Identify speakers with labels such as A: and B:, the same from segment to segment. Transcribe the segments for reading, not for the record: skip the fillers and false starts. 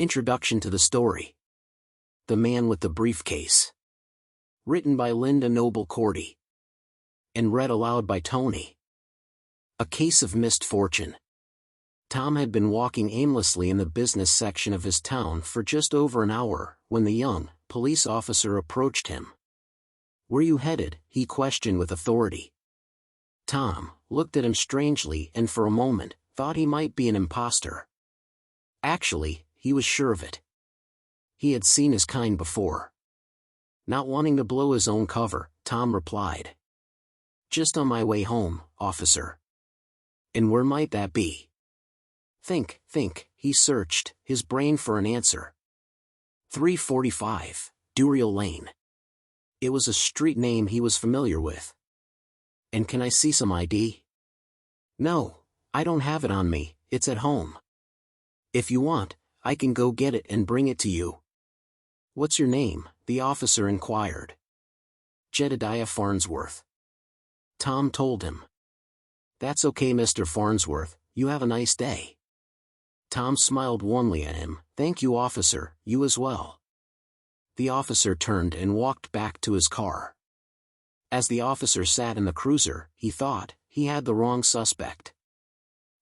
A: Introduction to the story. The Man with the Briefcase. Written by Linda Noble-Cordy. And read aloud by Tony. A case of missed fortune. Tom had been walking aimlessly in the business section of his town for just over an hour, when the young police officer approached him. "Where you headed?" he questioned with authority. Tom looked at him strangely and for a moment thought he might be an imposter. Actually, he was sure of it. He had seen his kind before. Not wanting to blow his own cover, Tom replied, "Just on my way home, officer." "And where might that be?" Think, he searched his brain for an answer. 345, Duriel Lane. It was a street name he was familiar with. "And can I see some ID?" "No, I don't have it on me, it's at home. If you want, I can go get it and bring it to you." "What's your name?" the officer inquired. "Jedediah Farnsworth." Tom told him. "That's okay, Mr. Farnsworth, you have a nice day." Tom smiled warmly at him. "Thank you, officer, you as well." The officer turned and walked back to his car. As the officer sat in the cruiser, he thought he had the wrong suspect.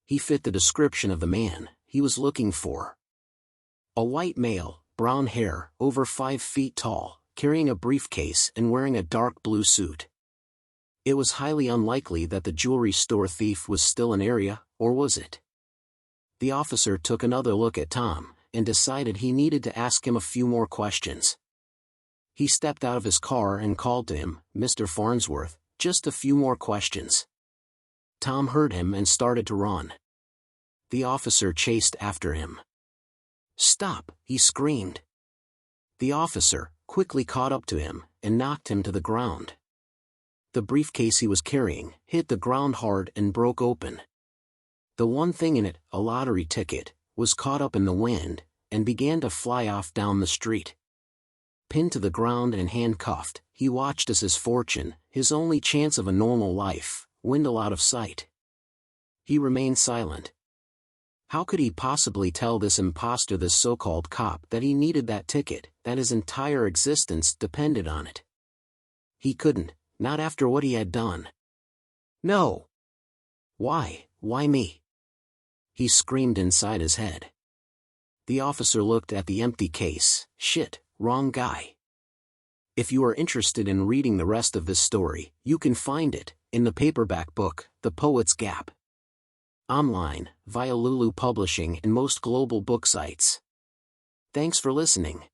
A: He fit the description of the man he was looking for. A white male, brown hair, over 5 feet tall, carrying a briefcase and wearing a dark blue suit. It was highly unlikely that the jewelry store thief was still in area, or was it? The officer took another look at Tom, and decided he needed to ask him a few more questions. He stepped out of his car and called to him, "Mr. Farnsworth, just a few more questions." Tom heard him and started to run. The officer chased after him. "Stop!" he screamed. The officer quickly caught up to him and knocked him to the ground. The briefcase he was carrying hit the ground hard and broke open. The one thing in it, a lottery ticket, was caught up in the wind and began to fly off down the street. Pinned to the ground and handcuffed, he watched as his fortune, his only chance of a normal life, dwindle out of sight. He remained silent. How could he possibly tell this imposter, this so-called cop, that he needed that ticket, that his entire existence depended on it? He couldn't, not after what he had done. "No! Why me?" he screamed inside his head. The officer looked at the empty case. "Shit, wrong guy." If you are interested in reading the rest of this story, you can find it in the paperback book, The Poet's Gap. Online, via Lulu Publishing and most global book sites. Thanks for listening.